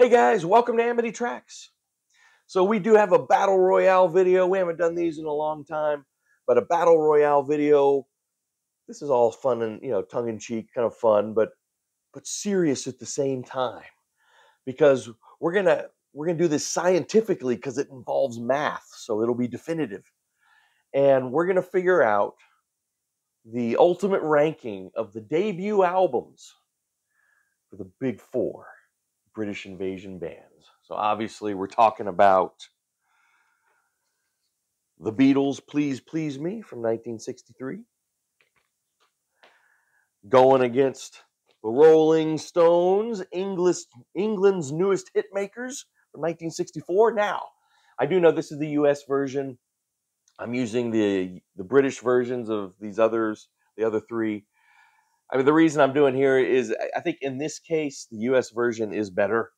Hey guys, welcome to Amity Tracks. So we do have a battle royale video. We haven't done these in a long time, but a battle royale video. This is all fun and tongue in cheek, kind of fun, but serious at the same time because we're gonna do this scientifically because it involves math, so it'll be definitive, and we're gonna figure out the ultimate ranking of the debut albums for the big four British invasion bands. So obviously we're talking about the Beatles' Please Please Me from 1963, going against the Rolling Stones, England's newest hit makers from 1964. Now, I do know this is the US version. I'm using the British versions of these others, the other three. I mean, the reason I'm doing here is I think in this case, the US version is better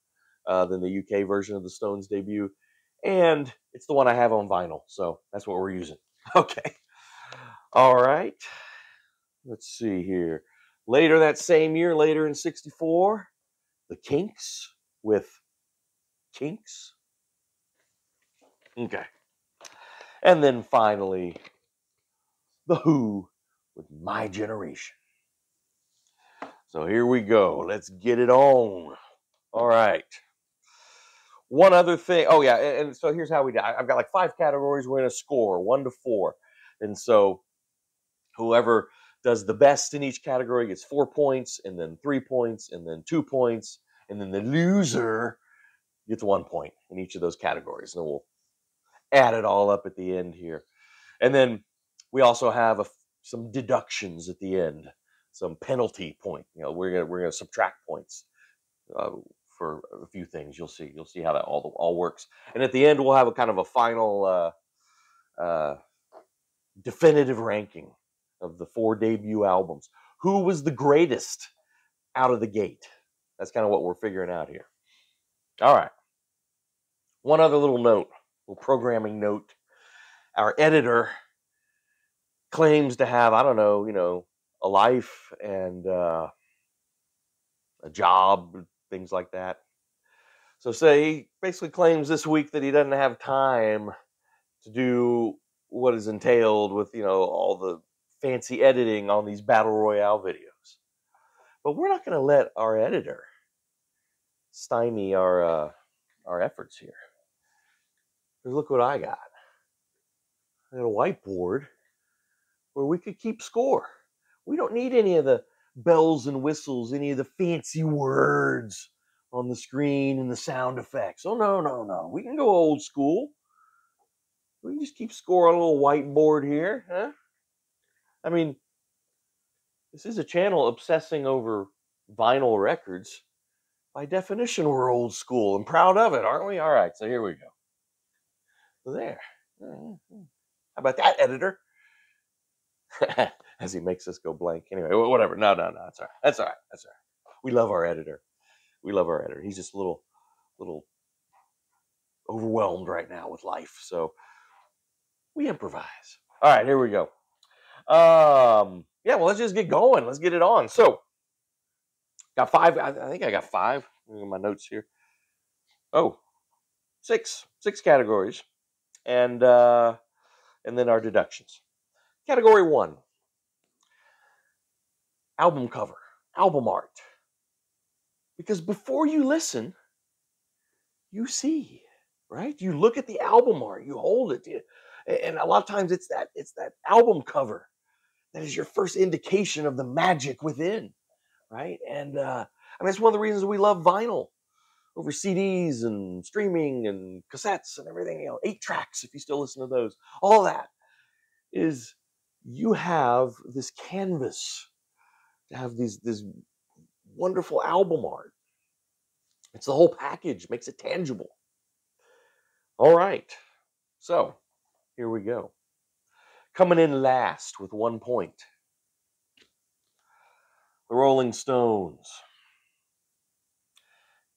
than the UK version of the Stones debut. And it's the one I have on vinyl, so that's what we're using. Okay. All right. Let's see here. Later that same year, later in 64, the Kinks with Kinks. Okay. And then finally, the Who with My Generation. So here we go. Let's get it on. All right. One other thing. Oh, yeah. And so here's how we do. I've got like 5 categories. We're going to score 1 to 4. And so whoever does the best in each category gets 4 points, and then 3 points, and then 2 points. And then the loser gets 1 point in each of those categories. And then we'll add it all up at the end here. And then we also have some deductions at the end, some penalty point. We're gonna subtract points for a few things. You'll see how that all works. And at the end, we'll have a kind of a final definitive ranking of the 4 debut albums. Who was the greatest out of the gate? That's kind of what we're figuring out here. All right. One other little programming note. Our editor claims to have, I don't know, a life and a job, things like that. So he basically claims this week that he doesn't have time to do what is entailed with, all the fancy editing on these battle royale videos. But we're not going to let our editor stymie our efforts here. Because look what I got. I got a whiteboard where we could keep score. We don't need any of the bells and whistles, any of the fancy words on the screen and the sound effects. Oh, no. We can go old school. We can just keep score on a little whiteboard here, huh? I mean, this is a channel obsessing over vinyl records. By definition, we're old school and proud of it, aren't we? All right, so here we go. So there. How about that, editor? As he makes us go blank. Anyway, whatever. No. That's all right. We love our editor. He's just a little overwhelmed right now with life. So we improvise. All right, here we go. Yeah, well, let's just get going. Let's get it on. So, got 5. I think I got 5. Look at my notes here. Oh, 6 categories, and then our deductions. Category 1: album cover, album art. Because before you listen, you see, right? You look at the album art, you hold it, and a lot of times it's that album cover that is your first indication of the magic within, right? And I mean, it's one of the reasons we love vinyl over CDs and streaming and cassettes and everything. 8 tracks, if you still listen to those. All that is you have this canvas to have this wonderful album art. It's the whole package, makes it tangible. All right, so here we go. Coming in last with 1 point, the Rolling Stones.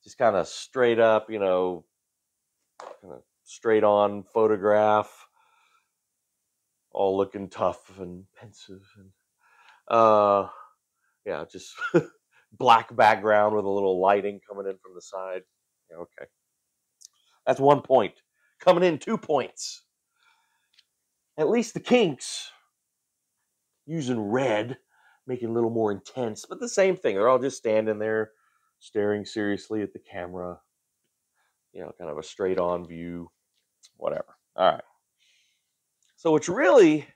Just kind of straight up, kind of straight on photograph, all looking tough and pensive, and yeah, just black background with a little lighting coming in from the side. Okay. That's 1 point. Coming in 2 points. At least the Kinks, using red, making it a little more intense, but the same thing. They're all just standing there, staring seriously at the camera. Kind of a straight on view, whatever. All right. So it's really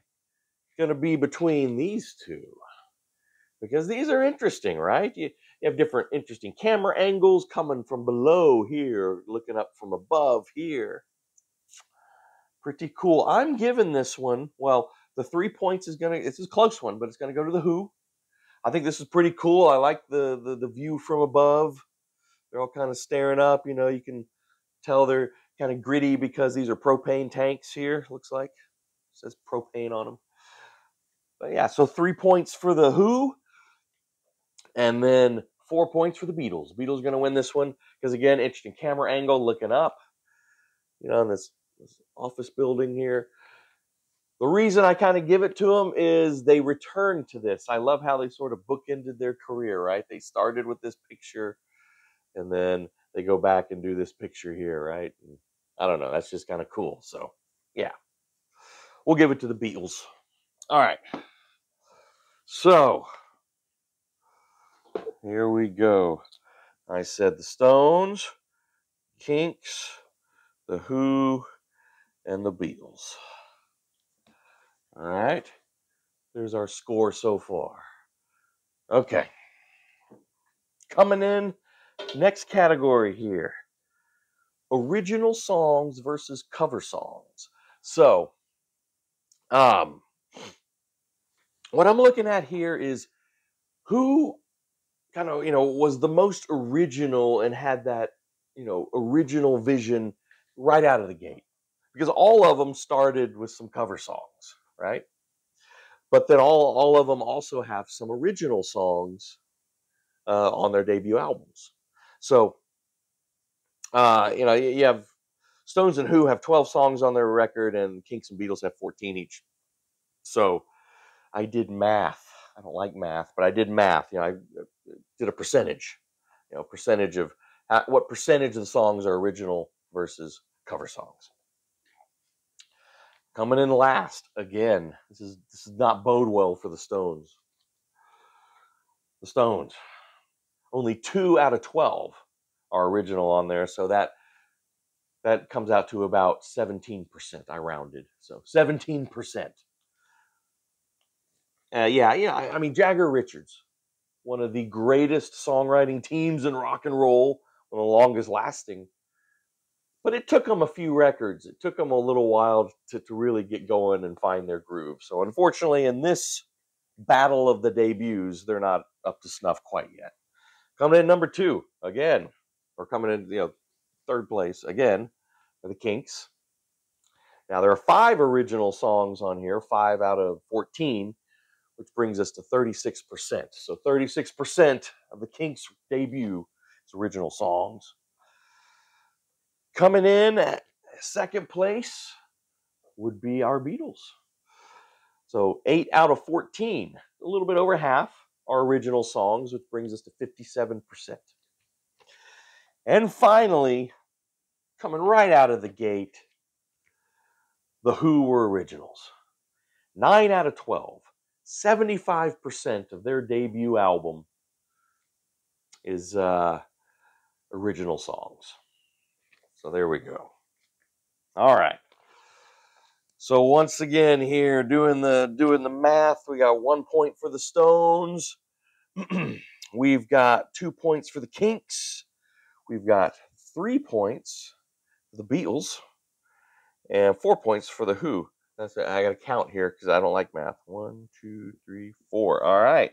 going to be between these two because these are interesting, right? You have different interesting camera angles coming from below here, looking up from above here. Pretty cool. I'm giving this one, well, the 3 points it's a close one, but it's going to go to the Who. I think this is pretty cool. I like the view from above. They're all kind of staring up. You can tell they're kind of gritty because these are propane tanks here, looks like. It says propane on them. But yeah, so 3 points for the Who, and then 4 points for the Beatles. Beatles are going to win this one because, again, interesting camera angle looking up, in this office building here. The reason I kind of give it to them is they returned to this. I love how they sort of bookended their career, right? They started with this picture, and then they go back and do this picture here, right? And I don't know. That's just kind of cool. So, yeah. We'll give it to the Beatles. All right. So, here we go. I said the Stones, Kinks, the Who, and the Beatles. All right. There's our score so far. Okay. Coming in, next category here. Original songs versus cover songs. So, what I'm looking at here is who kind of, was the most original and had that, original vision right out of the gate. Because all of them started with some cover songs, right? But then all of them also have some original songs on their debut albums. So, you have Stones and Who have 12 songs on their record, and Kinks and Beatles have 14 each. So I did math. I don't like math, but I did math. I did a percentage. Percentage of what percentage of the songs are original versus cover songs. Coming in last again. This is not bode well for the Stones. The Stones. Only 2 out of 12 are original on there, so that comes out to about 17%. I rounded, so 17%. I mean, Jagger Richards, one of the greatest songwriting teams in rock and roll, one of the longest lasting. But it took them a few records. It took them a little while to really get going and find their groove. So unfortunately, in this battle of the debuts, they're not up to snuff quite yet. Coming in number 2, again, or coming in, third place, again, are the Kinks. Now, there are 5 original songs on here, 5 out of 14, which brings us to 36%. So 36% of the Kinks' debut is original songs. Coming in at second place would be our Beatles. So 8 out of 14, a little bit over half, are original songs, which brings us to 57%. And finally, coming right out of the gate, the Who were originals. 9 out of 12, 75% of their debut album is original songs. So there we go. All right. So once again here, doing the math, we got 1 point for the Stones. We've got 2 points for the Kinks. We've got 3 points for the Beatles, and 4 points for the Who. That's it. I got to count here because I don't like math. 1, 2, 3, 4. All right.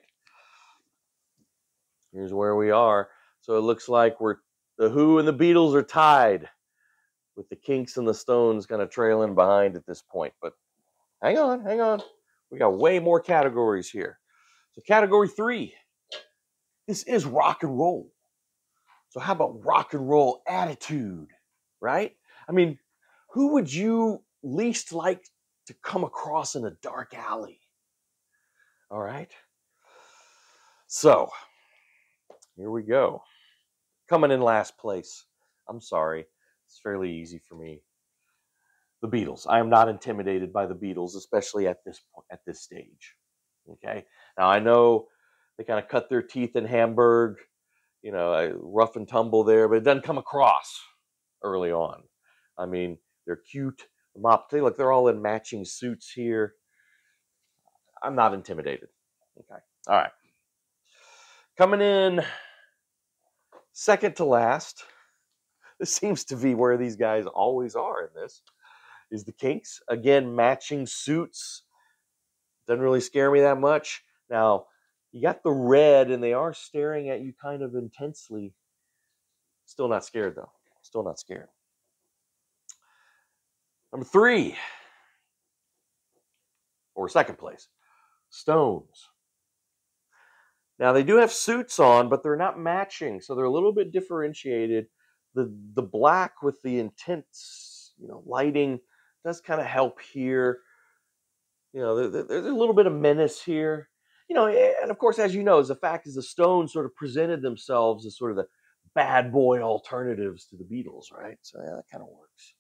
Here's where we are. So it looks like the Who and the Beatles are tied, with the Kinks and the Stones kind of trailing behind at this point. But hang on. We got way more categories here. So category 3, this is rock and roll. So how about rock and roll attitude, right? I mean, who would you least like to come across in a dark alley? All right. So here we go. Coming in last place I'm sorry. It's fairly easy for me. The Beatles. I am not intimidated by the Beatles, especially at this stage. Okay. Now I know they kind of cut their teeth in Hamburg, rough and tumble there, but it doesn't come across early on. I mean, they're cute. Look, they're all in matching suits here. I'm not intimidated. Okay. All right. Coming in second to last. This seems to be where these guys always are in this. Is the Kinks. Again, matching suits. Doesn't really scare me that much. Now, you got the red, and they are staring at you kind of intensely. Still not scared, though. Still not scared. Number 3, or second place, Stones. Now, they do have suits on, but they're not matching, so they're a little bit differentiated. The black with the intense, lighting does kind of help here. There's a little bit of menace here. And of course, as you know, as the fact is the Stones sort of presented themselves as sort of the bad boy alternatives to the Beatles, right? So yeah, that kind of works.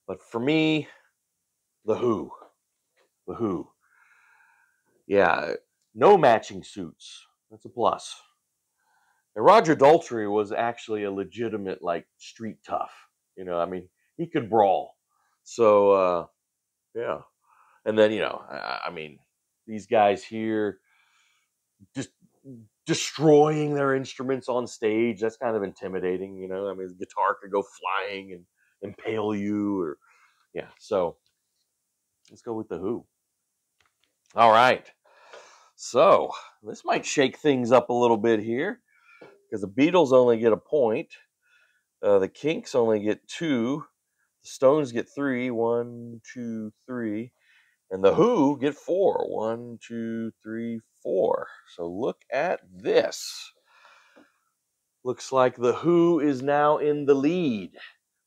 But for me, The Who. The Who. Yeah, no matching suits. That's a plus. And Roger Daltrey was actually a legitimate, street tough. He could brawl. So, yeah. And then, these guys here just destroying their instruments on stage. That's kind of intimidating, the guitar could go flying and impale you, or yeah. So let's go with The Who. All right. So this might shake things up a little bit here, because the Beatles only get a point. The Kinks only get 2. The Stones get 3. 1, 2, 3. And The Who get 4. 1, 2, 3, 4. So look at this. Looks like The Who is now in the lead,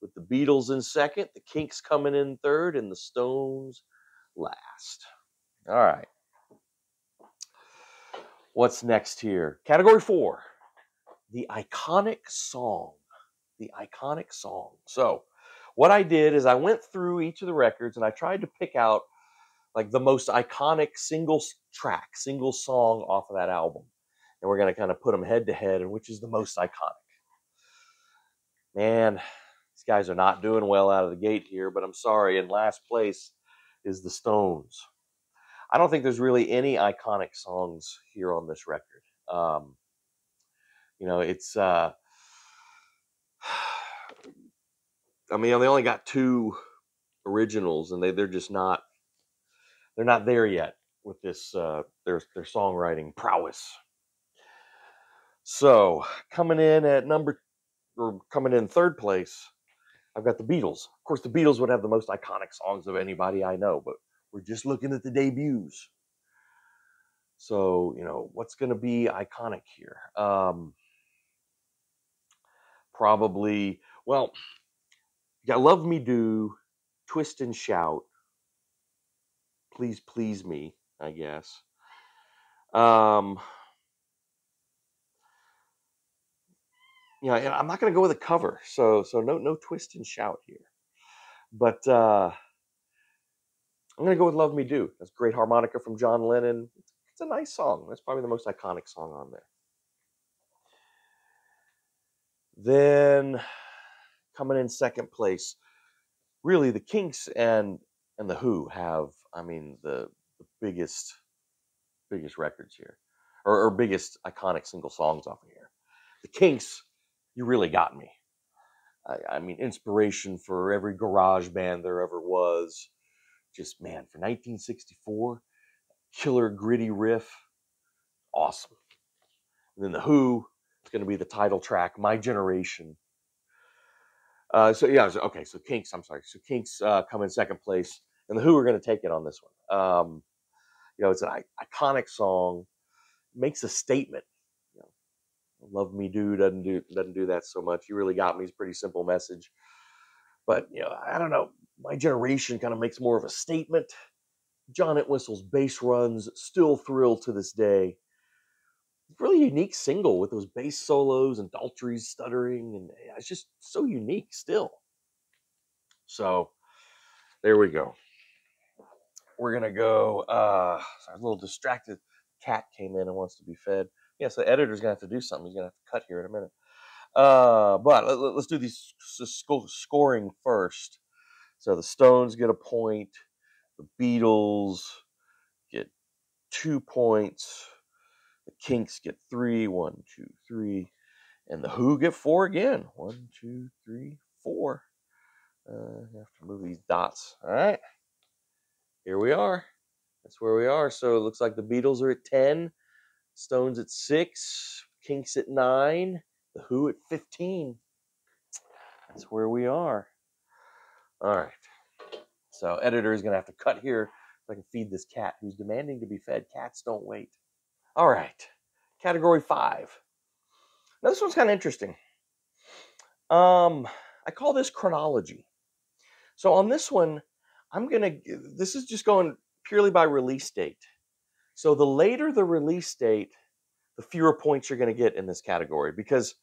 with the Beatles in second, the Kinks coming in third, and the Stones last. All right. What's next here? Category 4, the iconic song. The iconic song. So what I did is I went through each of the records and I tried to pick out the most iconic single track, single song off of that album. And we're going to kind of put them head to head, and which is the most iconic. Man, these guys are not doing well out of the gate here, but I'm sorry. In last place is the Stones. I don't think there's really any iconic songs here on this record. It's they only got 2 originals, and they're just not there yet with this their songwriting prowess. So coming in third place, I've got the Beatles. Of course, the Beatles would have the most iconic songs of anybody I know, but we're just looking at the debuts. So, what's going to be iconic here? Probably, well, you got Love Me Do, Twist and Shout, Please Please Me, I guess. And I'm not going to go with a cover, so no Twist and Shout here. But I'm going to go with Love Me Do. That's great harmonica from John Lennon. It's a nice song. That's probably the most iconic song on there. Then coming in second place, really the Kinks and the Who have, the biggest records here, or biggest iconic single songs off of here. The Kinks, you really got me. Inspiration for every garage band there ever was. Just, man, for 1964, killer gritty riff, awesome. And then the Who, it's going to be the title track, My Generation. So Kinks, I'm sorry. So Kinks come in second place, and the Who are going to take it on this one. It's an iconic song, makes a statement. Love Me Do doesn't do that so much. You Really Got Me is a pretty simple message. But, I don't know. My Generation kind of makes more of a statement. John Entwistle's bass runs still thrill to this day. really unique single with those bass solos and Daltrey's stuttering, and it's just so unique still. So there we go. We're gonna go. Sorry, I was a little distracted. Cat came in and wants to be fed. Yeah, so the editor's gonna have to do something. He's gonna have to cut here in a minute. But let's do these scoring first. So the Stones get a point. The Beatles get 2 points. The Kinks get 3. 1, 2, 3. And the Who get 4 again. 1, 2, 3, 4. I have to move these dots. All right. Here we are. That's where we are. So it looks like the Beatles are at 10. Stones at 6. Kinks at 9. The Who at 15. That's where we are. All right. So editor is going to have to cut here so I can feed this cat who's demanding to be fed. Cats don't wait. All right. Category 5. Now this one's kind of interesting. I call this chronology. So on this one, this is just going purely by release date. So the later the release date, the fewer points you're going to get in this category. Because,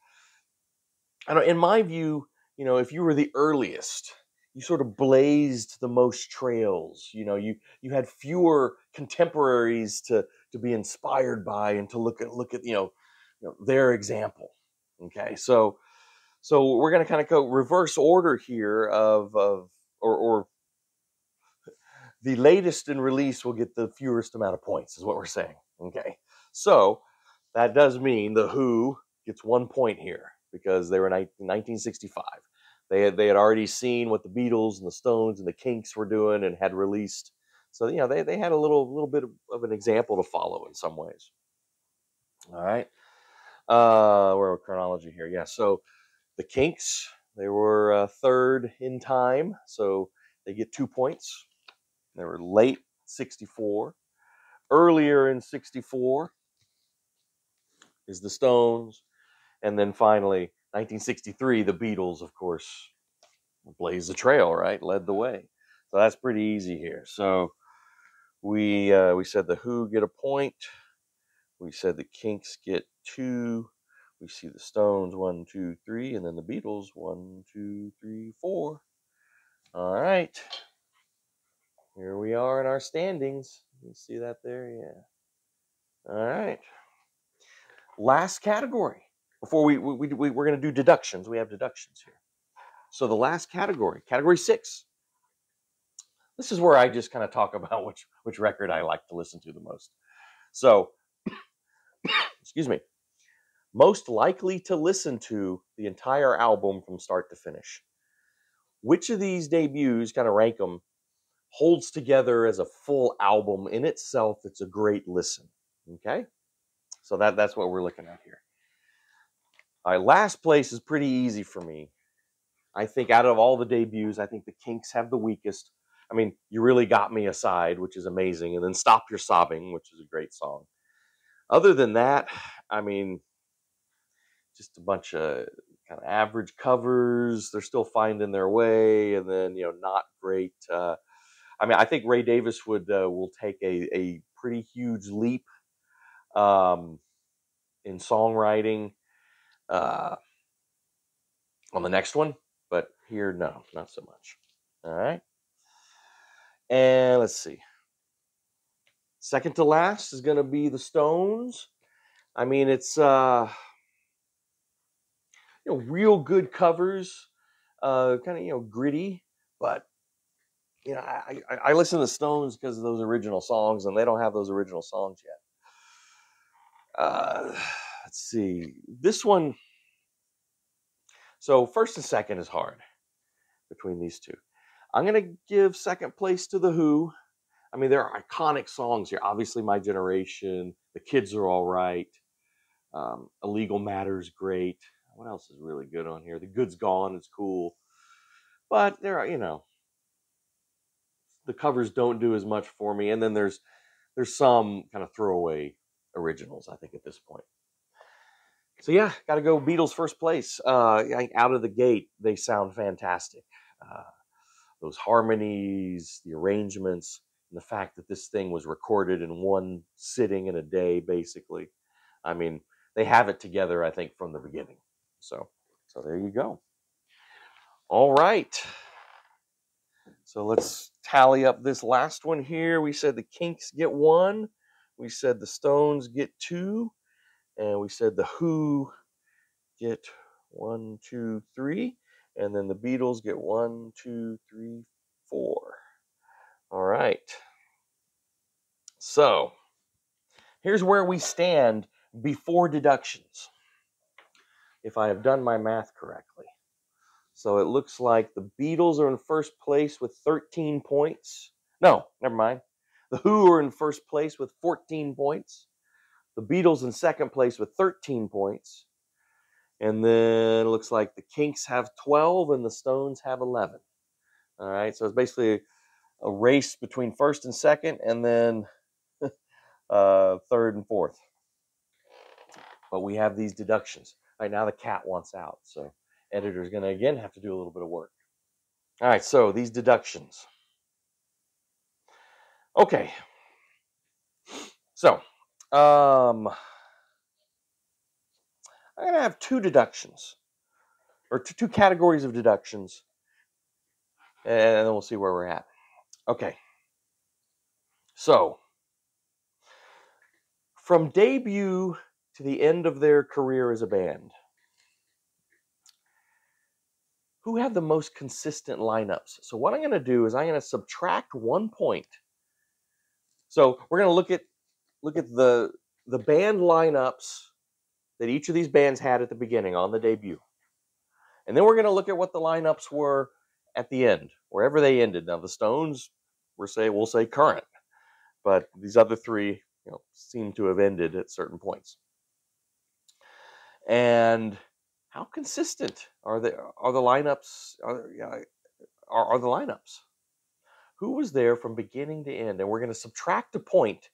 I don't know, in my view, if you were the earliest, you sort of blazed the most trails. You had fewer contemporaries to be inspired by and to look at their example. Okay, so we're going to kind of go reverse order here or the latest in release will get the fewest amount of points, is what we're saying. Okay, so that does mean the Who gets 1 point here because they were 1965. They had already seen what the Beatles and the Stones and the Kinks were doing and had released. So they had a little bit of an example to follow in some ways. All right, we're in chronology here. Yeah, so the Kinks, they were third in time, so they get 2 points. They were late 64. Earlier in 64 is the Stones. And then finally, 1963, the Beatles, of course, blazed the trail, right? Led the way. So that's pretty easy here. So we said the Who get a point. We said the Kinks get 2. We see the Stones 1, 2, 3, and then the Beatles 1, 2, 3, 4. All right. Here we are in our standings. You see that there? Yeah. All right. Last category. Before we're going to do deductions. We have deductions here. So the last category, category 6. This is where I just kind of talk about which record I like to listen to the most. So, excuse me. Most likely to listen to the entire album from start to finish. Which of these debuts, kind of rank them, holds together as a full album in itself? It's a great listen. Okay? So that's what we're looking at here. All right, last place is pretty easy for me. I think out of all the debuts, I think the Kinks have the weakest. I mean, You Really Got Me Aside, which is amazing, and then Stop Your Sobbing, which is a great song. Other than that, I mean, just a bunch of kind of average covers. They're still finding their way, and then not great. I mean, I think Ray Davis will take a pretty huge leap in songwriting on the next one, but here, no, not so much. All right, and let's see. Second to last is going to be the Stones. I mean, it's real good covers, kind of gritty, but I listen to the Stones because of those original songs, and they don't have those original songs yet. Let's see. This one. So first and second is hard between these two. I'm going to give second place to the Who. I mean, there are iconic songs here. Obviously, My Generation, The Kids Are All Right, Illegal Matters, great. What else is really good on here? The Good's Gone is cool. But there are, the covers don't do as much for me. And then there's some kind of throwaway originals, I think, at this point. So yeah, got to go Beatles first place. Out of the gate, they sound fantastic. Those harmonies, the arrangements, and the fact that this thing was recorded in one sitting in a day, basically. I mean, they have it together, I think, from the beginning. So there you go. All right. So let's tally up this last one here. We said the Kinks get 1. We said the Stones get 2. And we said the Who get 1, 2, 3. And then the Beatles get 1, 2, 3, 4. All right. So here's where we stand before deductions, if I have done my math correctly. So it looks like the Beatles are in first place with 13 points. No, never mind. The Who are in first place with 14 points. The Beatles in second place with 13 points. And then it looks like the Kinks have 12 and the Stones have 11. All right, so it's basically a race between first and second, and then third and fourth. But we have these deductions. All right, now the cat wants out, so editor's going to, again, have to do a little bit of work. All right, so these deductions. Okay. So, I'm going to have 2 deductions, or 2 categories of deductions, and then we'll see where we're at. Okay. So, from debut to the end of their career as a band, who had the most consistent lineups? So what I'm going to do is I'm going to subtract 1 point. So we're going to look at the band lineups that each of these bands had at the beginning on the debut. And then we're going to look at what the lineups were at the end, wherever they ended. Now the Stones, we'll say current, but these other 3, seem to have ended at certain points. And how consistent are the lineups? Are the lineups? Who was there from beginning to end? And we're going to subtract a point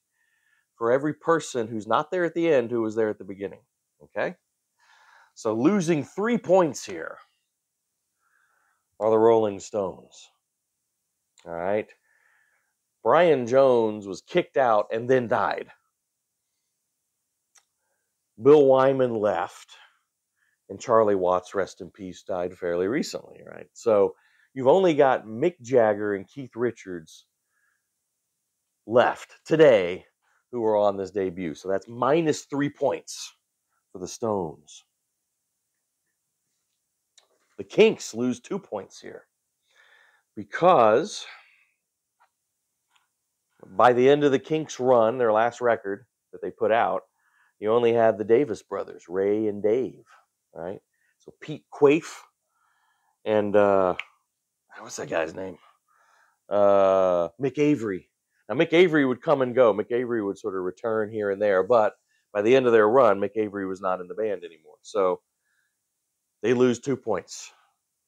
for every person who's not there at the end who was there at the beginning. Okay? So losing 3 points here are the Rolling Stones. All right? Brian Jones was kicked out and then died. Bill Wyman left. And Charlie Watts, rest in peace, died fairly recently, right? So you've only got Mick Jagger and Keith Richards left today who are on this debut. So that's minus 3 points for the Stones. The Kinks lose 2 points here because by the end of the Kinks run, their last record that they put out, you only had the Davis brothers, Ray and Dave, right? So Pete Quaife and what's that guy's name? Mick Avery. Now Mick Avery would come and go. Mick Avery would sort of return here and there, but by the end of their run, Mick Avery was not in the band anymore. So they lose 2 points.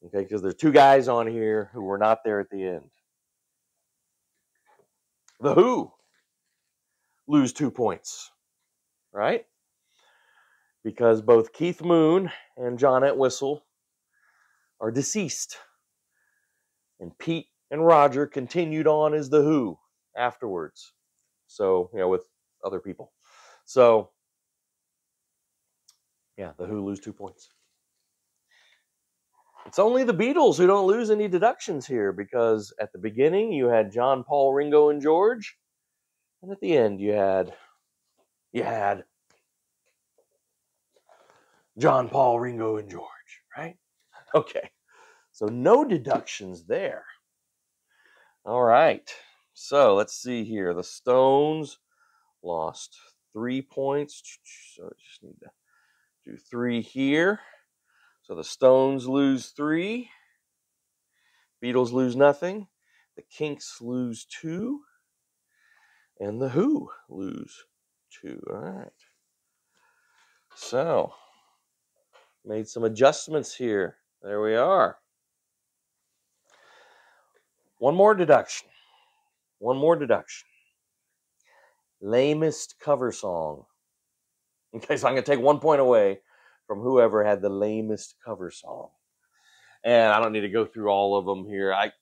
Okay, because there's 2 guys on here who were not there at the end. The Who lose 2 points, right? Because both Keith Moon and John Entwistle are deceased. And Pete and Roger continued on as the Who afterwards. So, with other people. So, yeah, the Who lose 2 points. It's only the Beatles who don't lose any deductions here, because at the beginning you had John, Paul, Ringo, and George, and at the end you had John, Paul, Ringo, and George, right? Okay, so no deductions there. All right, so let's see here. The Stones lost 3 points, so I just need to do 3 here. So the Stones lose 3. Beatles lose nothing. The Kinks lose 2. And the Who lose 2. All right. So, made some adjustments here. There we are. One more deduction. Lamest cover song. Okay, so I'm going to take 1 point away from whoever had the lamest cover song. And I don't need to go through all of them here. I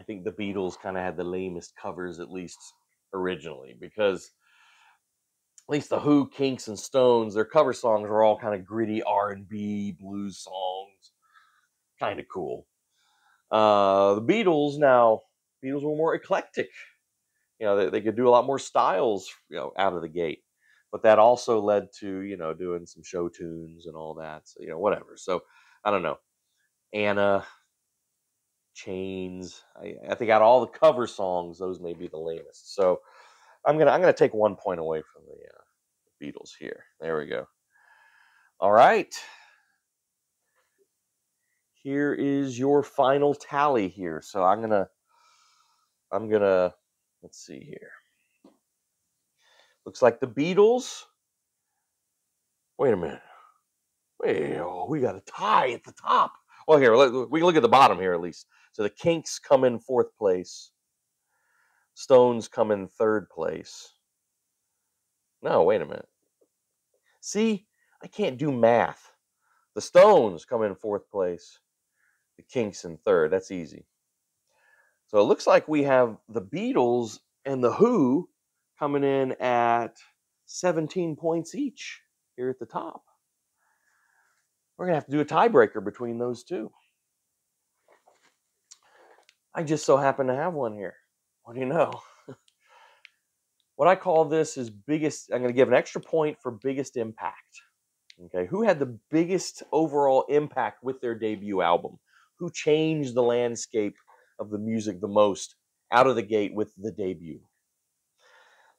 think the Beatles kind of had the lamest covers, at least originally, because least the Who, Kinks, and Stones, their cover songs are all kind of gritty R&B, blues songs. Kind of cool. The Beatles were more eclectic. You know, they could do a lot more styles, you know, out of the gate. But that also led to, you know, doing some show tunes and all that. So, you know, whatever. So, I don't know. Anna, Chains. I think out of all the cover songs, those may be the lamest. So, I'm gonna take 1 point away from the Beatles here. There we go. All right. Here is your final tally here. So I'm gonna let's see here. Looks like the Beatles. Wait a minute. Wait, oh, we got a tie at the top. Well, here, we can look at the bottom here at least. So the Kinks come in 4th place. Stones come in 3rd place. No, wait a minute. See, I can't do math. The Stones come in 4th place. The Kinks in 3rd. That's easy. So it looks like we have the Beatles and the Who coming in at 17 points each here at the top. We're going to have to do a tiebreaker between those two. I just so happen to have one here. What do you know? What I call this is biggest. I'm going to give an extra point for biggest impact. Okay, who had the biggest overall impact with their debut album? Who changed the landscape of the music the most out of the gate with the debut?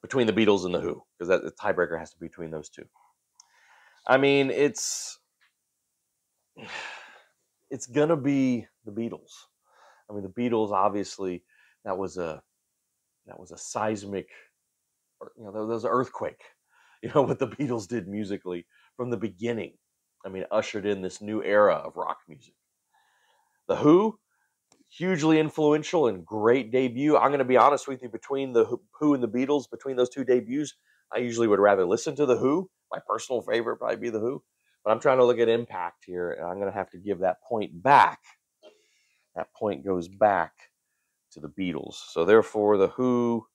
Between the Beatles and the Who, because that the tiebreaker has to be between those two. I mean, it's gonna be the Beatles. I mean, the Beatles obviously that was a seismic, you know, there was an earthquake. You know what the Beatles did musically from the beginning. I mean, ushered in this new era of rock music. The Who, hugely influential and great debut. I'm going to be honest with you, between the Who and the Beatles, between those two debuts, I usually would rather listen to the Who. My personal favorite probably be the Who. But I'm trying to look at impact here, and I'm going to have to give that point back. That point goes back to the Beatles. So therefore, the Who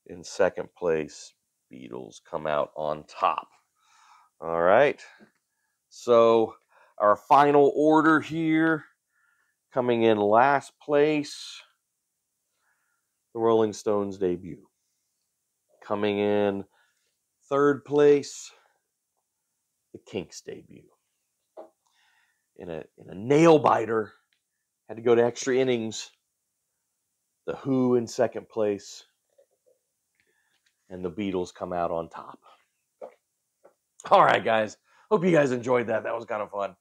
in 2nd place, Beatles come out on top. All right. So our final order here, coming in last place, the Rolling Stones debut. Coming in 3rd place, the Kinks debut. In a nail biter, had to go to extra innings. The Who in 2nd place, and the Beatles come out on top. All right, guys. Hope you guys enjoyed that. That was kind of fun.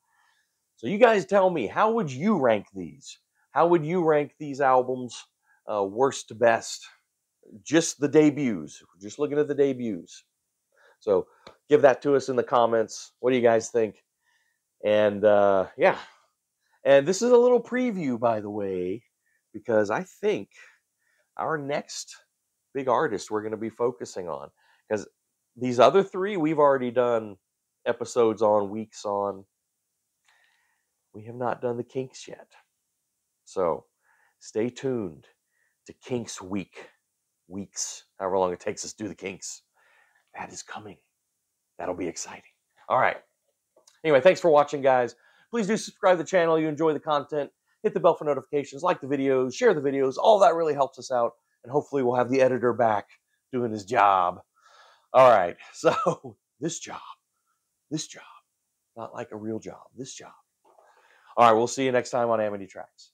So you guys tell me, how would you rank these? How would you rank these albums, worst to best? Just the debuts. Just looking at the debuts. So give that to us in the comments. What do you guys think? And yeah. And this is a little preview, by the way, because I think our next big artist we're going to be focusing on, because these other 3 we've already done episodes on, weeks on. We have not done the Kinks yet. So stay tuned to Kinks weeks, however long it takes us to do the Kinks. That is coming. That'll be exciting. All right. Anyway, thanks for watching, guys. Please do subscribe to the channel. You enjoy the content. Hit the bell for notifications. Like the videos. Share the videos. All that really helps us out. And hopefully we'll have the editor back doing his job. All right. So this job. Not like a real job. This job. All right. We'll see you next time on Amity Tracks.